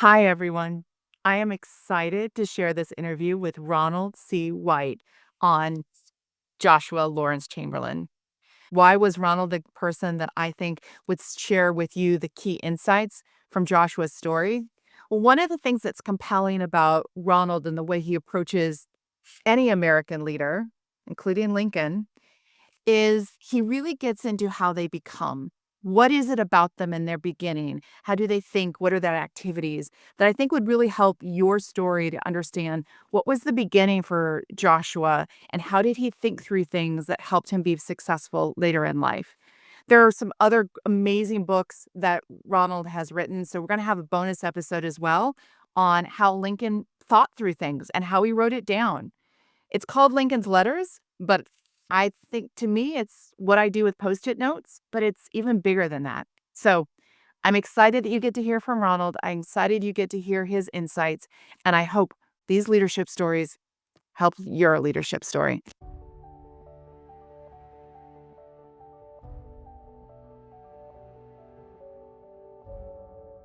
Hi, everyone. I am excited to share this interview with Ronald C. White on Joshua Lawrence Chamberlain. Why was Ronald the person that I think would share with you the key insights from Joshua's story? Well, one of the things that's compelling about Ronald and the way he approaches any American leader, including Lincoln, is he really gets into how they become. What is it about them in their beginning? How do they think? What are their activities that I think would really help your story to understand what was the beginning for Joshua and how did he think through things that helped him be successful later in life? There are some other amazing books that Ronald has written. So we're going to have a bonus episode as well on how Lincoln thought through things and how he wrote it down. It's called Lincoln's Letters, but I think to me, it's what I do with Post-it notes, but it's even bigger than that. So I'm excited that you get to hear from Ronald. I'm excited you get to hear his insights, and I hope these leadership stories help your leadership story.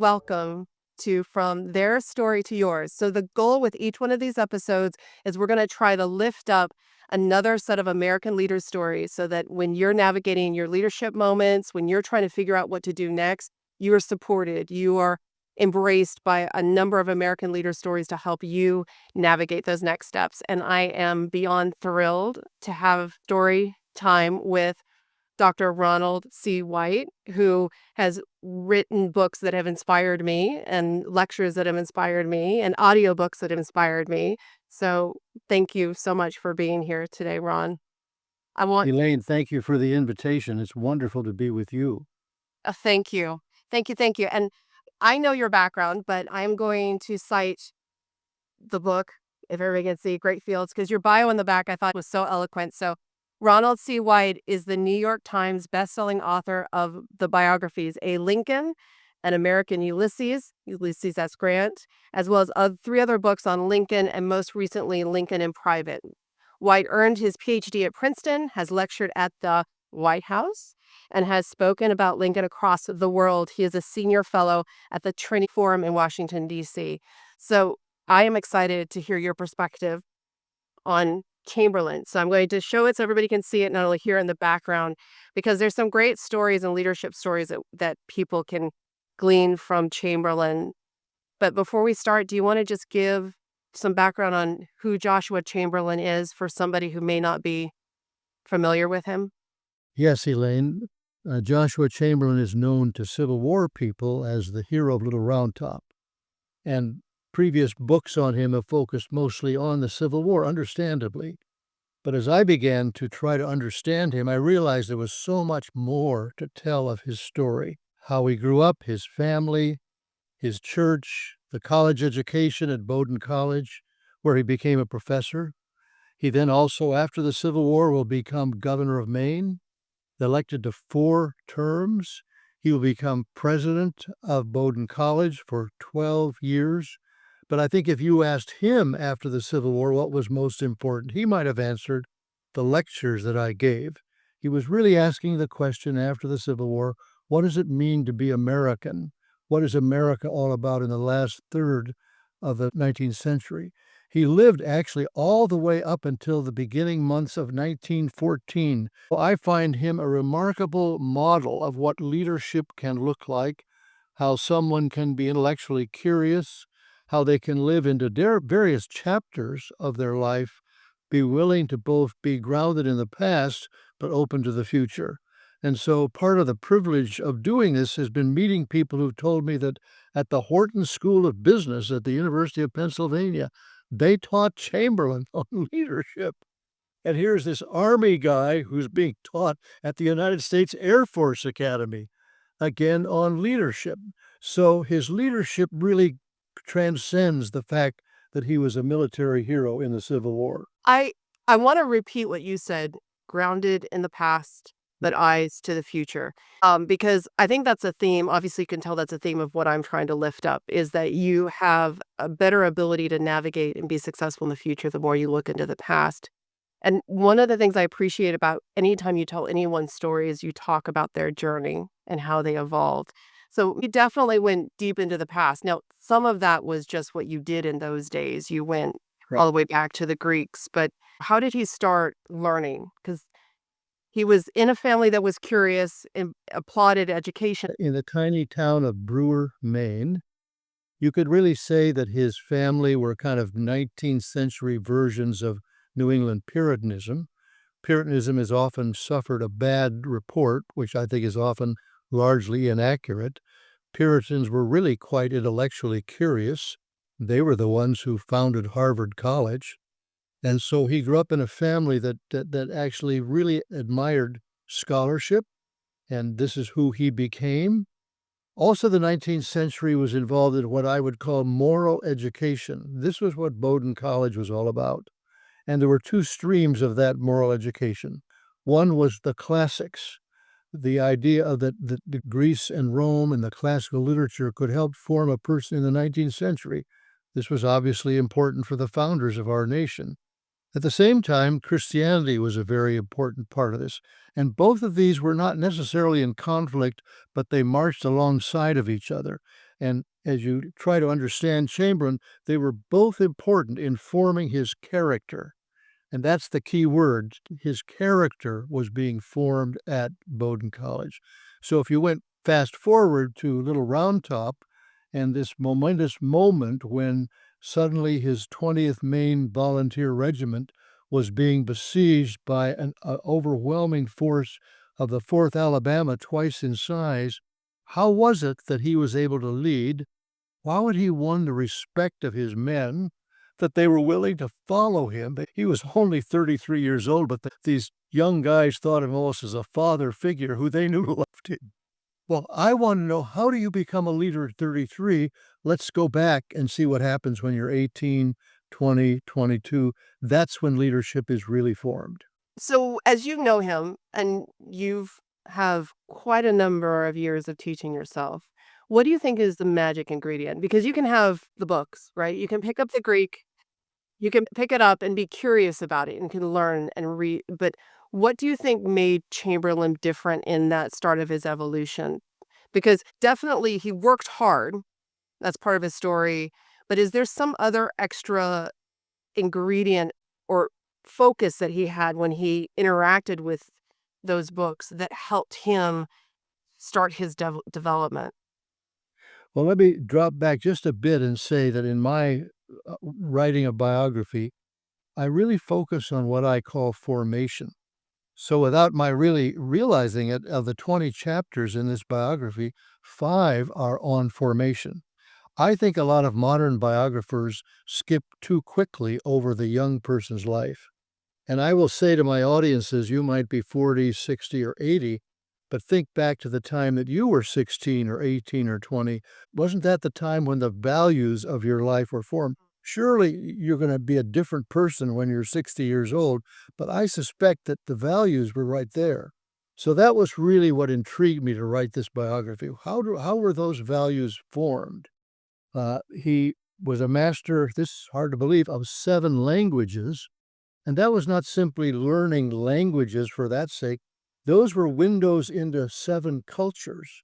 Welcome to From Their Story to Yours. So, the goal with each one of these episodes is we're going to try to lift up another set of American leaders' stories so that when you're navigating your leadership moments, when you're trying to figure out what to do next, you are supported. You are embraced by a number of American leader stories to help you navigate those next steps. And I am beyond thrilled to have story time with Dr. Ronald C. White, who has written books that have inspired me and lectures that have inspired me and audiobooks that have inspired me. So thank you so much for being here today, Ron. I want Elaine, thank you for the invitation. It's wonderful to be with you. a thank you. Thank you. Thank you. And I know your background, but I'm going to cite the book, if everybody can see, Great Fields, because your bio in the back I thought was so eloquent. So, Ronald C. White is the New York Times bestselling author of the biographies A Lincoln, An American Ulysses, Ulysses S. Grant, as well as three other books on Lincoln, and most recently, Lincoln in Private. White earned his PhD at Princeton, has lectured at the White House, and has spoken about Lincoln across the world. He is a senior fellow at the Trinity Forum in Washington, D.C. So, I am excited to hear your perspective on Chamberlain. So I'm going to show it so everybody can see it, not only here in the background, because there's some great stories and leadership stories that people can glean from Chamberlain. But before we start, do you want to just give some background on who Joshua Chamberlain is for somebody who may not be familiar with him? Yes, Elaine, Joshua Chamberlain is known to Civil War people as the hero of Little Round Top, and previous books on him have focused mostly on the Civil War, understandably. But as I began to try to understand him, I realized there was so much more to tell of his story, how he grew up, his family, his church, the college education at Bowdoin College, where he became a professor. He then also, after the Civil War, will become governor of Maine, elected to 4 terms. He will become president of Bowdoin College for 12 years. But I think if you asked him after the Civil War what was most important, he might have answered the lectures that I gave. He was really asking the question after the Civil War, what does it mean to be American? What is America all about in the last third of the 19th century? He lived actually all the way up until the beginning months of 1914. Well, I find him a remarkable model of what leadership can look like, how someone can be intellectually curious, how they can live into their various chapters of their life, be willing to both be grounded in the past, but open to the future. And so part of the privilege of doing this has been meeting people who've told me that at the Wharton School of Business at the University of Pennsylvania, they taught Chamberlain on leadership. And here's this Army guy who's being taught at the United States Air Force Academy, again on leadership. So his leadership really transcends the fact that he was a military hero in the Civil War. I want to repeat what you said, grounded in the past, but eyes to the future. Because I think that's a theme. Obviously, you can tell that's a theme of what I'm trying to lift up is that you have a better ability to navigate and be successful in the future the more you look into the past. And one of the things I appreciate about anytime you tell anyone's story is you talk about their journey and how they evolved. So he definitely went deep into the past. Now, some of that was just what you did in those days. You went Right. all the way back to the Greeks, but how did he start learning? Because he was in a family that was curious and applauded education. In the tiny town of Brewer, Maine, you could really say that his family were kind of 19th century versions of New England Puritanism. Puritanism has often suffered a bad report, which I think is often largely inaccurate. Puritans were really quite intellectually curious. They were the ones who founded Harvard College. And so he grew up in a family that actually really admired scholarship, and this is who he became. Also, the 19th century was involved in what I would call moral education. This was what Bowdoin College was all about. And there were two streams of that moral education. One was the classics, the idea of that Greece and Rome and the classical literature could help form a person in the 19th century. This was obviously important for the founders of our nation. At the same time, Christianity was a very important part of this, and both of these were not necessarily in conflict, but they marched alongside of each other. And as you try to understand Chamberlain, they were both important in forming his character. And that's the key word. His character was being formed at Bowdoin College. So if you went fast forward to Little Round Top and this momentous moment when suddenly his 20th Maine Volunteer Regiment was being besieged by an overwhelming force of the 4th Alabama, twice in size, how was it that he was able to lead? How had he won the respect of his men that they were willing to follow him? He was only 33 years old, but these young guys thought of him almost as a father figure who they knew loved him. Well, I want to know, how do you become a leader at 33? Let's go back and see what happens when you're 18, 20, 22. That's when leadership is really formed. So, as you know him and you've have quite a number of years of teaching yourself, what do you think is the magic ingredient? Because you can have the books, right? You can pick up the Greek, you can pick it up and be curious about it and can learn and read. But what do you think made Chamberlain different in that start of his evolution? Because definitely he worked hard. That's part of his story. But is there some other extra ingredient or focus that he had when he interacted with those books that helped him start his development? Well, let me drop back just a bit and say that in my writing a biography, I really focus on what I call formation. So without my really realizing it, of the 20 chapters in this biography, 5 are on formation. I think a lot of modern biographers skip too quickly over the young person's life. And I will say to my audiences, you might be 40, 60, or 80, but think back to the time that you were 16 or 18 or 20. Wasn't that the time when the values of your life were formed? Surely you're going to be a different person when you're 60 years old, but I suspect that the values were right there. So that was really what intrigued me to write this biography. How were those values formed? He was a master, this is hard to believe, of 7 languages, and that was not simply learning languages for that sake. Those were windows into 7 cultures,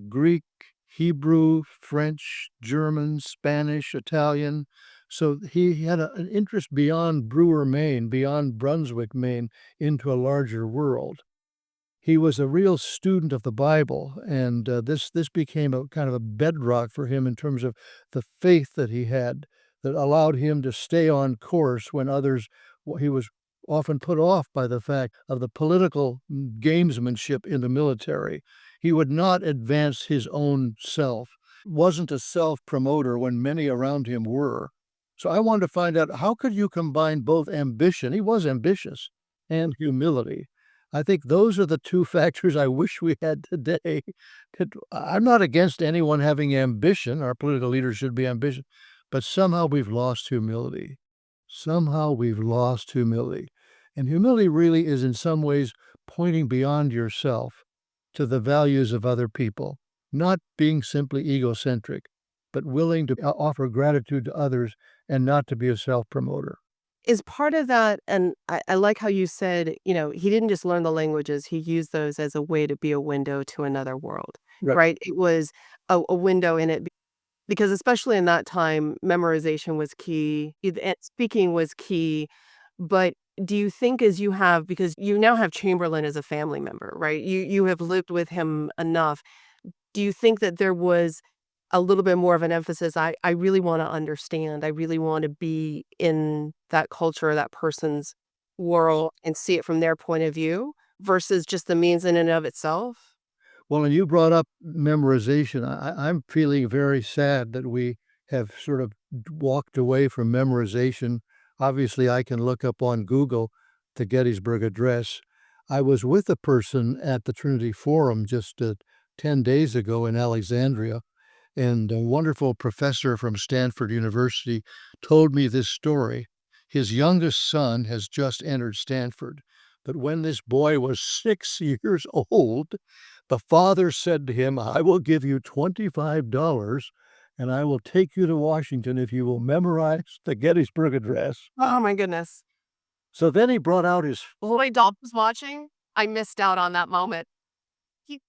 Greek, Hebrew, French, German, Spanish, Italian. So he had an interest beyond Brewer, Maine, beyond Brunswick, Maine, into a larger world. He was a real student of the Bible, and this became a kind of a bedrock for him in terms of the faith that he had that allowed him to stay on course when others he was often put off by the fact of the political gamesmanship in the military. He would not advance his own self, wasn't a self-promoter when many around him were. So I wanted to find out, how could you combine both ambition, he was ambitious, and humility? I think those are the 2 factors I wish we had today. I'm not against anyone having ambition, our political leaders should be ambitious, but somehow we've lost humility. Somehow we've lost humility. And humility really is in some ways pointing beyond yourself to the values of other people, not being simply egocentric, but willing to offer gratitude to others and not to be a self-promoter. Is part of that, and I like how you said, he didn't just learn the languages, he used those as a way to be a window to another world. Right. right? It was a window in it because especially in that time, memorization was key, and speaking was key. But do you think as you have because you now have Chamberlain as a family member, right? You have lived with him enough. Do you think that there was a little bit more of an emphasis, I really wanna understand, I really wanna be in that culture, that person's world, and see it from their point of view versus just the means in and of itself? Well, and you brought up memorization. I'm feeling very sad that we have sort of walked away from memorization. Obviously, I can look up on Google the Gettysburg Address. I was with a person at the Trinity Forum just 10 days ago in Alexandria, and a wonderful professor from Stanford University told me this story. His youngest son has just entered Stanford, but when this boy was 6 years old, the father said to him, I will give you $25 and I will take you to Washington if you will memorize the Gettysburg Address. Oh my goodness. So then he brought out his Lloyd Dolph was watching? I missed out on that moment. He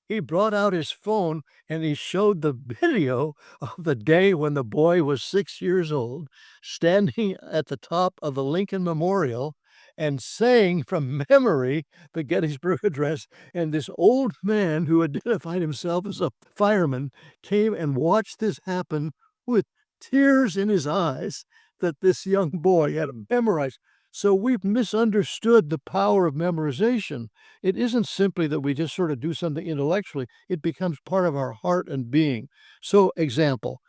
he brought out his phone and he showed the video of the day when the boy was 6 years old, standing at the top of the Lincoln Memorial and saying from memory the Gettysburg Address. And this old man who identified himself as a fireman came and watched this happen with tears in his eyes that this young boy had memorized. So we've misunderstood the power of memorization. It isn't simply that we just sort of do something intellectually, it becomes part of our heart and being. So, example,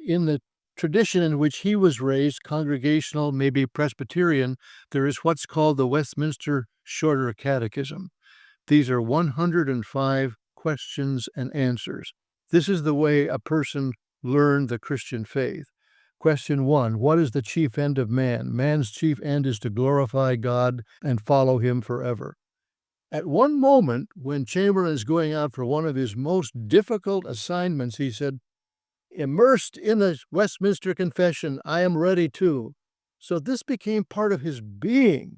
in the tradition in which he was raised, congregational, maybe Presbyterian, there is what's called the Westminster Shorter Catechism. These are 105 questions and answers. This is the way a person learned the Christian faith. Question 1, what is the chief end of man? Man's chief end is to glorify God and follow him forever. At one moment, when Chamberlain is going out for one of his most difficult assignments, he said, immersed in the Westminster Confession, I am ready to. So this became part of his being.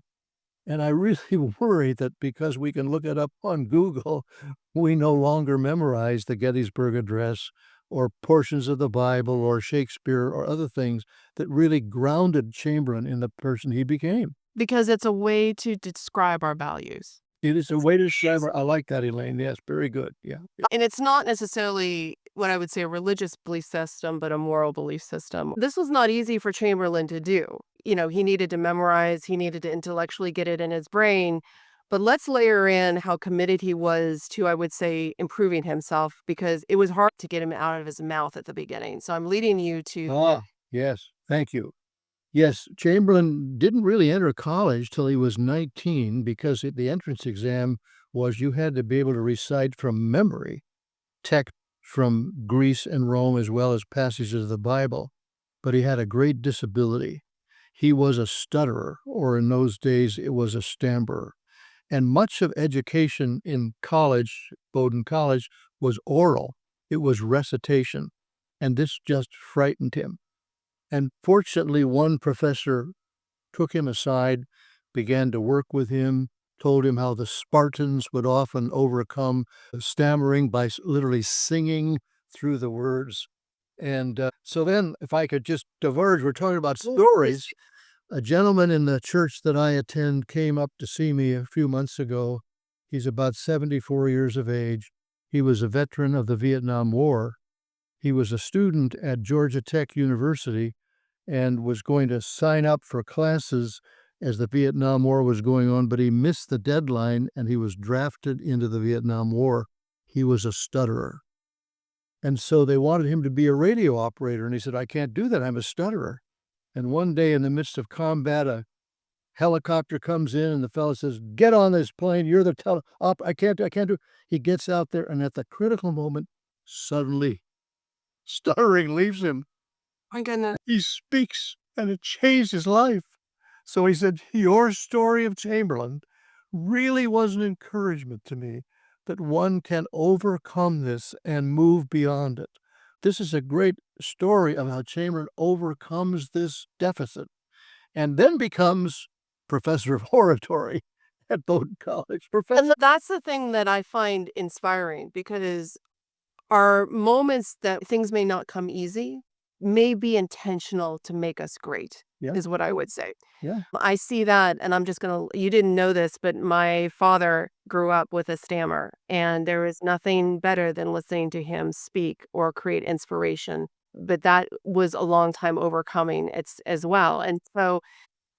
And I really worry that because we can look it up on Google, we no longer memorize the Gettysburg Address or portions of the Bible or Shakespeare or other things that really grounded Chamberlain in the person he became. because it's a way to describe our values. It is a way to describe. I like that, Elaine. Yes, very good. Yeah. And it's not necessarily what I would say a religious belief system, but a moral belief system. This was not easy for Chamberlain to do. You know, he needed to memorize, he needed to intellectually get it in his brain. But let's layer in how committed he was to, I would say, improving himself because it was hard to get him out of his mouth at the beginning. So I'm leading you to Yes. Thank you. Yes, Chamberlain didn't really enter college till he was 19 because the entrance exam was you had to be able to recite from memory text from Greece and Rome as well as passages of the Bible. But he had a great disability. He was a stutterer, or in those days, it was a stammerer. And much of education in college, Bowdoin College, was oral. It was recitation. And this just frightened him. And fortunately, one professor took him aside, began to work with him, told him how the Spartans would often overcome stammering by literally singing through the words. And so then, if I could just diverge, we're talking about stories. A gentleman in the church that I attend came up to see me a few months ago. He's about 74 years of age. He was a veteran of the Vietnam War. He was a student at Georgia Tech University and was going to sign up for classes as the Vietnam War was going on, but he missed the deadline and he was drafted into the Vietnam War. He was a stutterer. And so they wanted him to be a radio operator. And he said, I can't do that. I'm a stutterer. And one day in the midst of combat, a helicopter comes in and the fellow says, get on this plane. You're the I can't do. He gets out there and at the critical moment, suddenly stuttering leaves him. my goodness. He speaks and it changed his life. So he said, your story of Chamberlain really was an encouragement to me that one can overcome this and move beyond it. This is a great story of how Chamberlain overcomes this deficit and then becomes professor of oratory at Bowdoin College. And that's the thing that I find inspiring, because our moments that things may not come easy may be intentional to make us great, Yeah. is what I would say. Yeah. I see that, and I'm just gonna you didn't know this, but my father grew up with a stammer, and there is nothing better than listening to him speak or create inspiration, but that was a long time overcoming it's as well, and so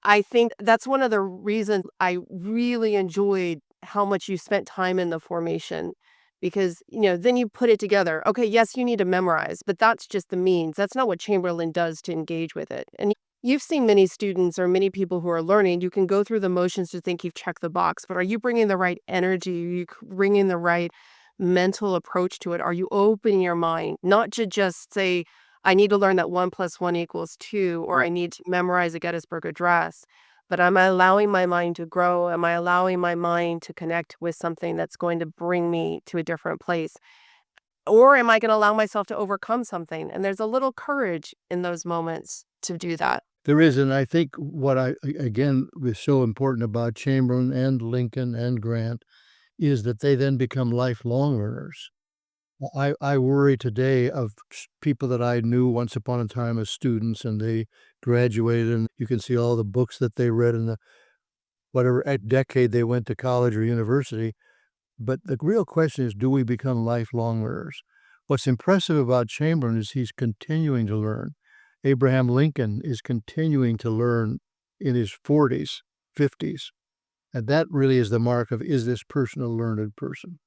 I think that's one of the reasons I really enjoyed how much you spent time in the formation, because, then you put it together. Okay, yes, you need to memorize, but that's just the means. That's not what Chamberlain does to engage with it. And you've seen many students or many people who are learning, you can go through the motions to think you've checked the box, but are you bringing the right energy? Are you bringing the right mental approach to it? Are you opening your mind, not to just say, I need to learn that 1 plus 1 equals 2, or I need to memorize a Gettysburg Address, but am I allowing my mind to grow? Am I allowing my mind to connect with something that's going to bring me to a different place? Or am I going to allow myself to overcome something? And there's a little courage in those moments to do that. There is, and I think what again, was so important about Chamberlain and Lincoln and Grant is that they then become lifelong learners. I worry today of people that I knew once upon a time as students, and they graduated, and you can see all the books that they read in the whatever decade they went to college or university. But the real question is, do we become lifelong learners? What's impressive about Chamberlain is he's continuing to learn. Abraham Lincoln is continuing to learn in his 40s, 50s. And that really is the mark of, is this person a learned person?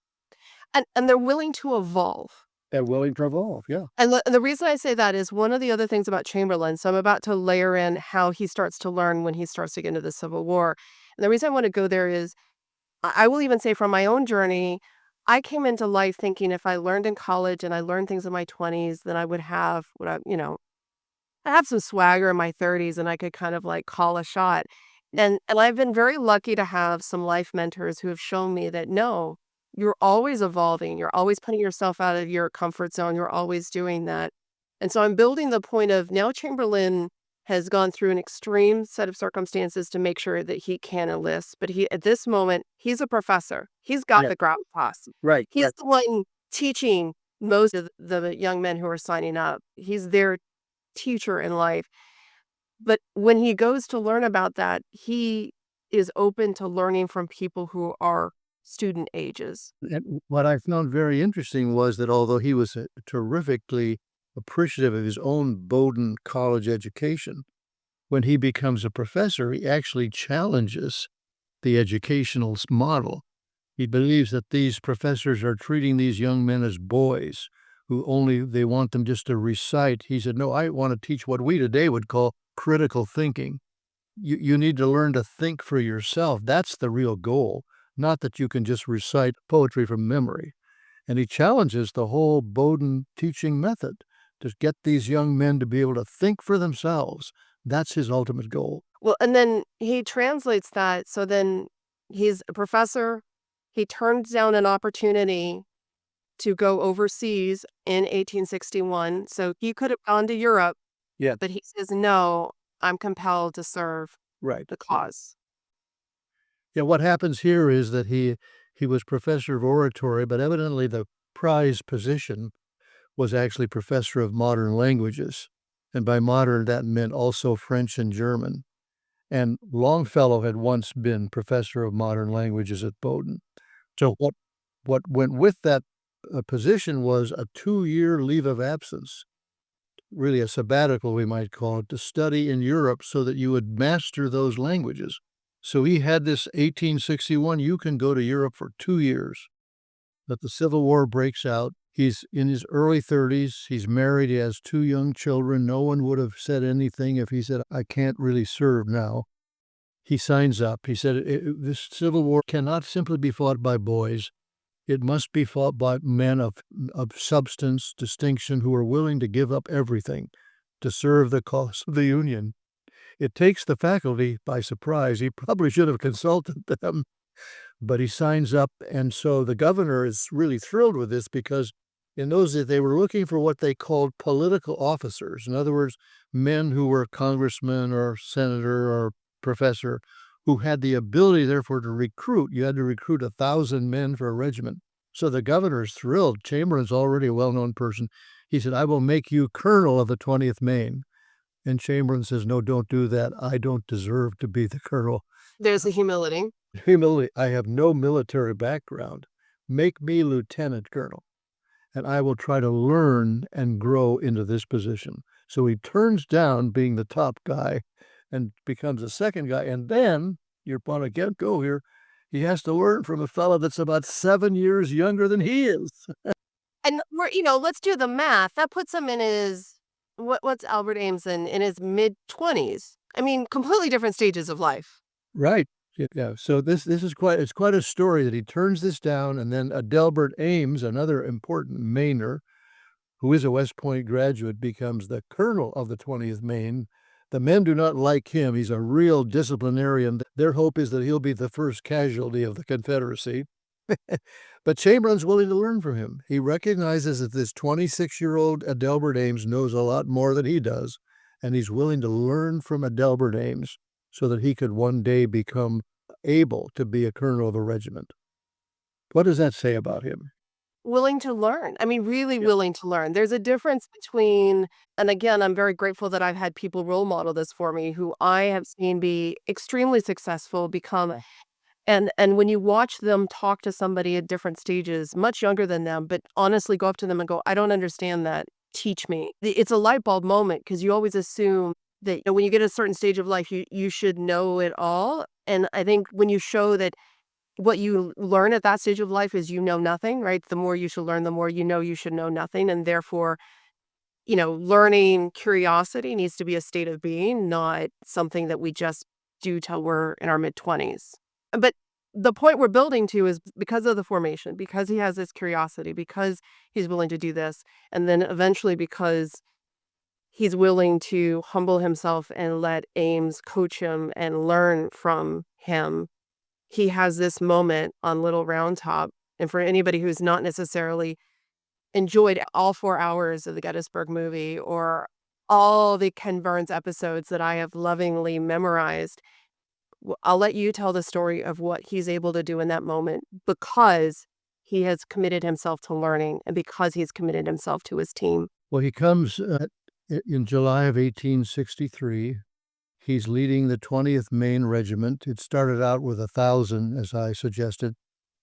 And they're willing to evolve. They're willing to evolve, yeah. And the reason I say that is one of the other things about Chamberlain, so I'm about to layer in how he starts to learn when he starts to get into the Civil War. And the reason I want to go there is I will even say from my own journey, I came into life thinking if I learned in college and I learned things in my 20s, then I would have I have some swagger in my 30s and I could kind of like call a shot. And I've been very lucky to have some life mentors who have shown me that no, you're always evolving. You're always putting yourself out of your comfort zone. You're always doing that. And so I'm building the point of now Chamberlain has gone through an extreme set of circumstances to make sure that he can enlist. But he at this moment, he's a professor. He's got Yeah. the gravitas. Right. He's the one teaching most of the young men who are signing up. He's their teacher in life. But when he goes to learn about that, he is open to learning from people who are student ages. And what I found very interesting was that although he was terrifically appreciative of his own Bowdoin College education, when he becomes a professor, he actually challenges the educational model. He believes that these professors are treating these young men as boys who only they want them just to recite. He said, no, I want to teach what we today would call critical thinking. You need to learn to think for yourself. That's the real goal, not that you can just recite poetry from memory. And he challenges the whole Bowdoin teaching method to get these young men to be able to think for themselves. That's his ultimate goal. Well, and then he translates that. So then he's a professor. He turns down an opportunity to go overseas in 1861. So he could have gone to Europe, Yeah, but he says, no, I'm compelled to serve right. the cause. Yeah, what happens here is that he was professor of oratory, but evidently the prize position was actually professor of modern languages. And by modern, that meant also French and German. And Longfellow had once been professor of modern languages at Bowdoin. So what went with that position was a 2-year leave of absence, really a sabbatical, we might call it, to study in Europe so that you would master those languages. So he had this 1861, you can go to Europe for 2 years. But the Civil War breaks out. He's in his early 30s. He's married. He has 2 young children. No one would have said anything if he said, I can't really serve now. He signs up. He said, this Civil War cannot simply be fought by boys. It must be fought by men of substance, distinction, who are willing to give up everything to serve the cause of the Union. It takes the faculty by surprise. He probably should have consulted them, but he signs up. And so the governor is really thrilled with this because in those days they were looking for what they called political officers. In other words, men who were congressmen or senator or professor who had the ability, therefore, to recruit. You had to recruit 1,000 men for a regiment. So the governor's thrilled. Chamberlain's already a well-known person. He said, I will make you colonel of the 20th Maine. And Chamberlain says, no, don't do that. I don't deserve to be the colonel. There's the humility. Humility. I have no military background. Make me lieutenant colonel, and I will try to learn and grow into this position. So he turns down being the top guy and becomes a second guy. And then, you're on a get-go here, he has to learn from a fellow that's about 7 years younger than he is. And let's do the math. That puts him in his, what's Albert Ames in his mid-20s. I mean, completely different stages of life. Right. Yeah. So this is quite a story that he turns this down, and then Adelbert Ames, another important Mainer, who is a West Point graduate, becomes the colonel of the 20th Maine. The men do not like him. He's a real disciplinarian. Their hope is that he'll be the first casualty of the Confederacy. But Chamberlain's willing to learn from him. He recognizes that this 26-year-old Adelbert Ames knows a lot more than he does, and he's willing to learn from Adelbert Ames so that he could one day become able to be a colonel of a regiment. What does that say about him? Willing to learn. I mean, really willing to learn. There's a difference between, and again, I'm very grateful that I've had people role model this for me who I have seen be extremely successful, become, and when you watch them talk to somebody at different stages, much younger than them, but honestly go up to them and go, I don't understand that. Teach me. It's a light bulb moment because you always assume that when you get a certain stage of life, you should know it all. And I think when you show that what you learn at that stage of life is nothing, right? The more you should learn, the more you should know nothing. And therefore, learning curiosity needs to be a state of being, not something that we just do till we're in our mid-20s. But the point we're building to is because of the formation, because he has this curiosity, because he's willing to do this, and then eventually because he's willing to humble himself and let Ames coach him and learn from him. He has this moment on Little Round Top. And for anybody who's not necessarily enjoyed all 4 hours of the Gettysburg movie or all the Ken Burns episodes that I have lovingly memorized, I'll let you tell the story of what he's able to do in that moment because he has committed himself to learning and because he's committed himself to his team. Well, he comes in July of 1863. He's leading the 20th Maine Regiment. It started out with 1,000, as I suggested.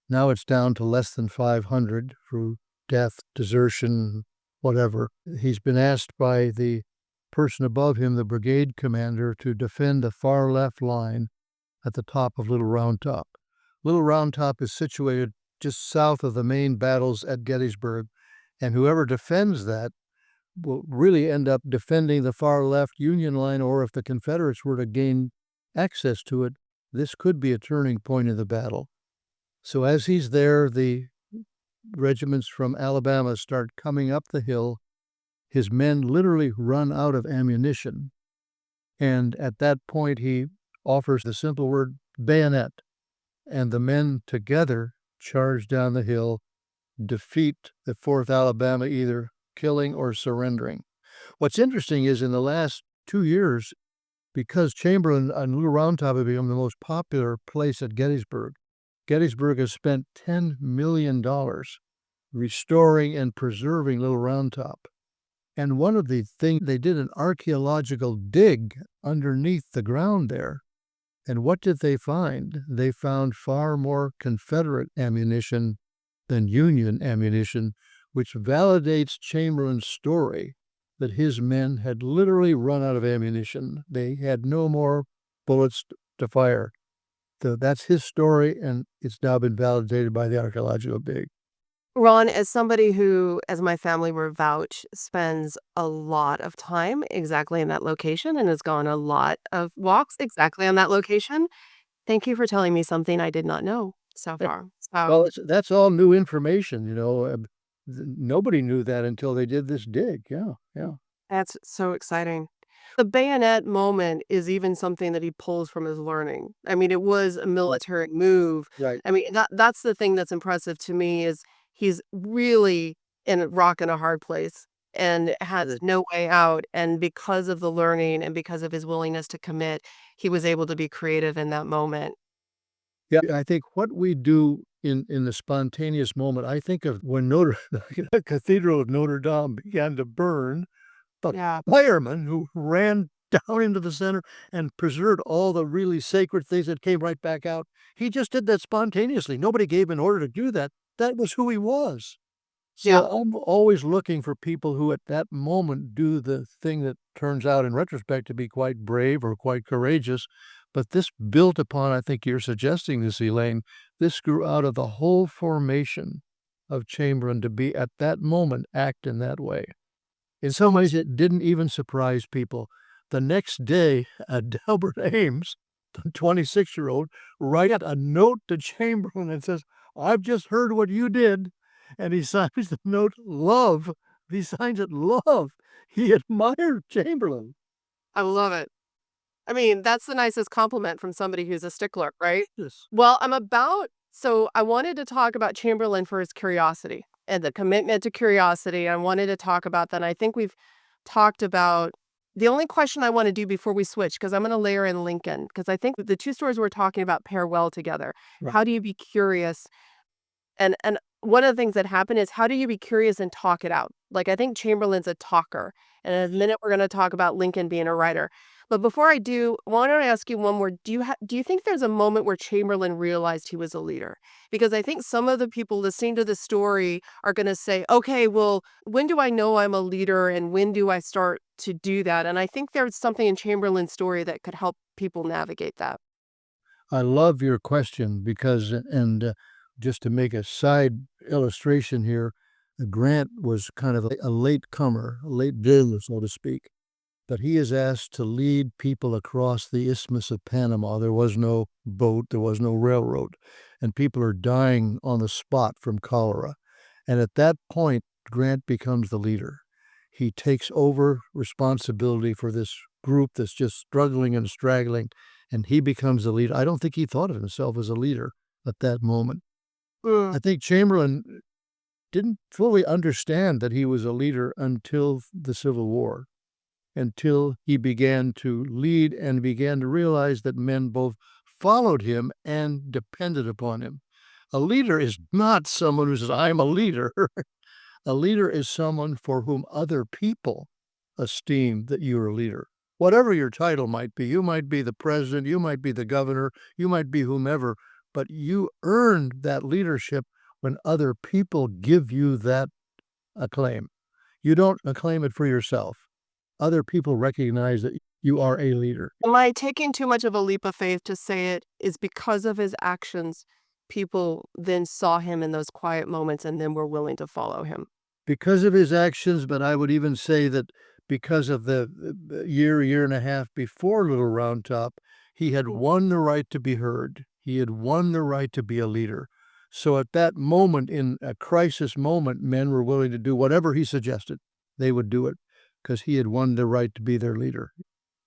Now it's down to less than 500 through death, desertion, whatever. He's been asked by the person above him, the brigade commander, to defend the far left line at the top of Little Round Top. Little Round Top is situated just south of the main battles at Gettysburg, and whoever defends that will really end up defending the far left Union line, or if the Confederates were to gain access to it, this could be a turning point in the battle. So as he's there, the regiments from Alabama start coming up the hill. His men literally run out of ammunition. And at that point, he offers the simple word bayonet. And the men together charge down the hill, defeat the 4th Alabama, either killing or surrendering. What's interesting is in the last 2 years, because Chamberlain and Little Round Top have become the most popular place at Gettysburg, Gettysburg has spent $10 million restoring and preserving Little Round Top. And one of the things, they did an archaeological dig underneath the ground there. And what did they find? They found far more Confederate ammunition than Union ammunition, which validates Chamberlain's story that his men had literally run out of ammunition. They had no more bullets to fire. So that's his story, and it's now been validated by the archaeological dig. Ron, as somebody who, as my family will vouch, spends a lot of time exactly in that location and has gone a lot of walks exactly on that location, thank you for telling me something I did not know so far. Well, that's all new information, nobody knew that until they did this dig. Yeah. That's so exciting. The bayonet moment is even something that he pulls from his learning. I mean, it was a military move. Right. I mean, that's the thing that's impressive to me is he's really in a rock and a hard place. and has no way out. And because of the learning and because of his willingness to commit, he was able to be creative in that moment. Yeah, I think what we do in the spontaneous moment, I think of when the Cathedral of Notre Dame began to burn, the Yeah. fireman who ran down into the center and preserved all the really sacred things that came right back out. He just did that spontaneously. Nobody gave him an order to do that. That was who he was. Yeah. So I'm always looking for people who at that moment do the thing that turns out in retrospect to be quite brave or quite courageous. But this built upon, I think you're suggesting this, Elaine, this grew out of the whole formation of Chamberlain to be at that moment act in that way. In some ways, it didn't even surprise people. The next day, Delbert Ames, the 26-year-old, writes a note to Chamberlain and says, "I've just heard what you did." And he signs the note, "Love." He signs it, "Love." He admired Chamberlain. I love it. I mean, that's the nicest compliment from somebody who's a stickler, right? Yes. Well, so I wanted to talk about Chamberlain for his curiosity and the commitment to curiosity. I wanted to talk about that. And I think we've talked about the only question I want to do before we switch, because I'm going to layer in Lincoln, because I think the two stories we're talking about pair well together. Right. How do you be curious? And one of the things that happen is how do you be curious and talk it out? Like, I think Chamberlain's a talker, and in a minute we're gonna talk about Lincoln being a writer. But before I do, why don't I ask you one more? Do you think there's a moment where Chamberlain realized he was a leader? Because I think some of the people listening to the story are gonna say, "Okay, well, when do I know I'm a leader, and when do I start to do that?" And I think there's something in Chamberlain's story that could help people navigate that. I love your question because, just to make a side illustration here, Grant was kind of a late comer, a late bloomer, so to speak. But he is asked to lead people across the Isthmus of Panama. There was no boat, there was no railroad, and people are dying on the spot from cholera. And at that point, Grant becomes the leader. He takes over responsibility for this group that's just struggling and straggling, and he becomes the leader. I don't think he thought of himself as a leader at that moment. Mm. I think Chamberlain didn't fully understand that he was a leader until the Civil War, until he began to lead and began to realize that men both followed him and depended upon him. A leader is not someone who says, "I'm a leader." A leader is someone for whom other people esteem that you're a leader. Whatever your title might be, you might be the president, you might be the governor, you might be whomever, but you earned that leadership when other people give you that acclaim. You don't acclaim it for yourself. Other people recognize that you are a leader. Am I taking too much of a leap of faith to say it is because of his actions, people then saw him in those quiet moments and then were willing to follow him? Because of his actions, but I would even say that because of the year and a half before Little Round Top, he had Mm. won the right to be heard. He had won the right to be a leader. So at that moment, in a crisis moment, men were willing to do whatever he suggested. They would do it because he had won the right to be their leader.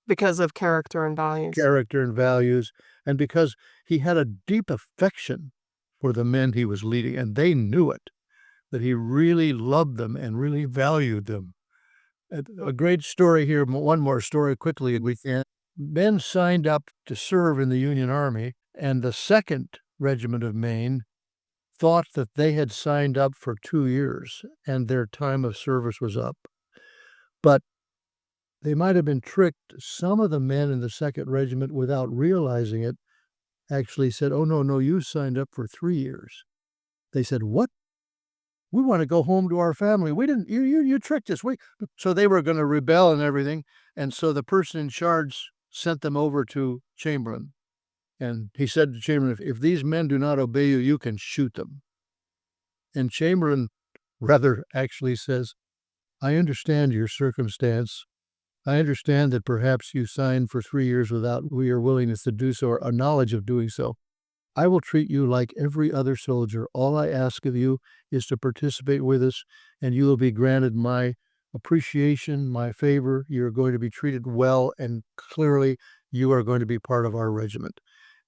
Because of character and values. Character and values, and because he had a deep affection for the men he was leading, and they knew it, that he really loved them and really valued them. A great story here, one more story quickly if we can. Men signed up to serve in the Union Army, and the 2nd Regiment of Maine thought that they had signed up for 2 years and their time of service was up. But they might have been tricked. Some of the men in the 2nd Regiment, without realizing it, actually said, "Oh, no, no, you signed up for 3 years." They said, "What? We wanna go home to our family. We didn't you tricked us. We" So they were gonna rebel and everything, and so the person in charge sent them over to Chamberlain, and he said to Chamberlain, "If these men do not obey you, you can shoot them." And Chamberlain rather actually says, "I understand your circumstance. I understand that perhaps you signed for 3 years without your willingness to do so or a knowledge of doing so. I will treat you like every other soldier. All I ask of you is to participate with us, and you will be granted my appreciation, my favor. You're going to be treated well, and clearly you are going to be part of our regiment."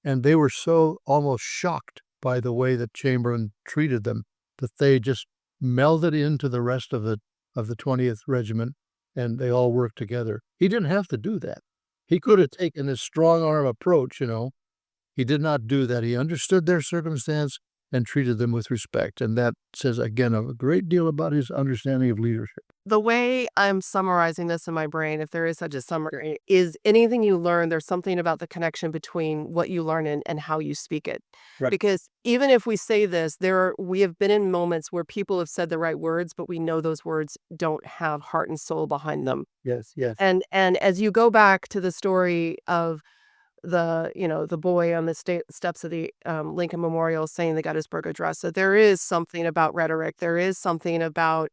And they were so almost shocked by the way that Chamberlain treated them that they just melded into the rest of the of the 20th Regiment, and they all worked together. He didn't have to do that. He could have taken this strong arm approach, you know. He did not do that. He understood their circumstance and treated them with respect. And that says, again, a great deal about his understanding of leadership. The way I'm summarizing this in my brain, if there is such a summary, is anything you learn, there's something about the connection between what you learn and how you speak it. Right. Because even if we say this, we have been in moments where people have said the right words, but we know those words don't have heart and soul behind them. Yes, yes. And as you go back to the story of the boy on the steps of the Lincoln Memorial saying the Gettysburg Address, so there is something about rhetoric. There is something about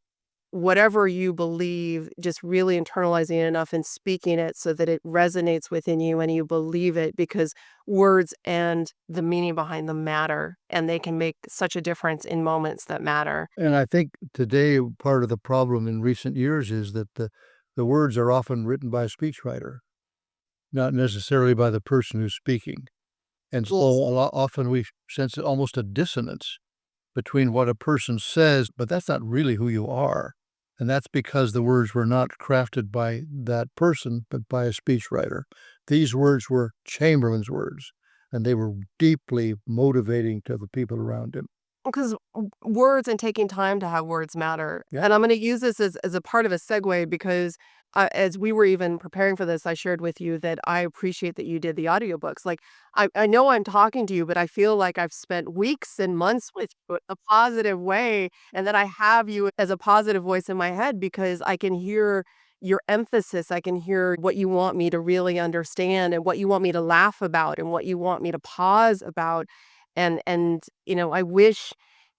whatever you believe, just really internalizing it enough and speaking it so that it resonates within you and you believe it, because words and the meaning behind them matter, and they can make such a difference in moments that matter. And I think today part of the problem in recent years is that the words are often written by a speechwriter, not necessarily by the person who's speaking. And so often we sense almost a dissonance between what a person says, but that's not really who you are. And that's because the words were not crafted by that person, but by a speechwriter. These words were Chamberlain's words, and they were deeply motivating to the people around him. Because words and taking time to have words matter. Yeah. And I'm going to use this as a part of a segue, because as we were even preparing for this, I shared with you that I appreciate that you did the audiobooks. Like, I know I'm talking to you, but I feel like I've spent weeks and months with you in a positive way, and that I have you as a positive voice in my head, because I can hear your emphasis. I can hear what you want me to really understand, and what you want me to laugh about, and what you want me to pause about. And I wish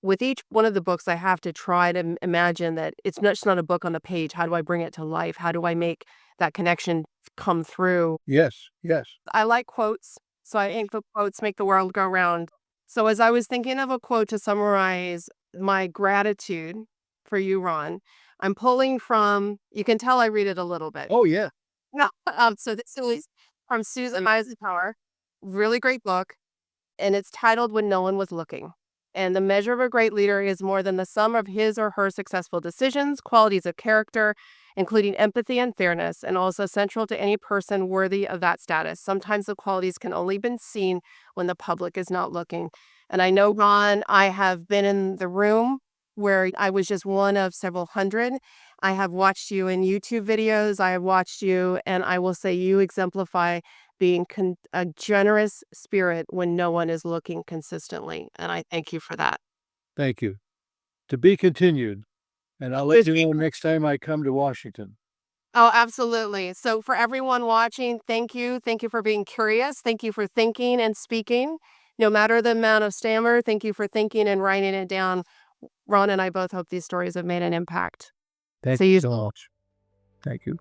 with each one of the books, I have to try to imagine that it's not just not a book on the page. How do I bring it to life? How do I make that connection come through? Yes, yes. I like quotes, so I think the quotes make the world go round. So as I was thinking of a quote to summarize my gratitude for you, Ron, I'm pulling from, you can tell I read it a little bit. Oh, yeah. No, so this is from Susan Eisenhower. Really great book, and it's titled When No One Was Looking. And the measure of a great leader is more than the sum of his or her successful decisions, qualities of character, including empathy and fairness, and also central to any person worthy of that status. Sometimes the qualities can only be seen when the public is not looking. And I know, Ron, I have been in the room where I was just one of several hundred. I have watched you in YouTube videos. I have watched you, and I will say you exemplify being a generous spirit when no one is looking consistently. And I thank you for that. Thank you. To be continued. And I'll let you know next time I come to Washington. Oh, absolutely. So for everyone watching, thank you. Thank you for being curious. Thank you for thinking and speaking. No matter the amount of stammer, thank you for thinking and writing it down. Ron and I both hope these stories have made an impact. Thank See you you so much. Thank you.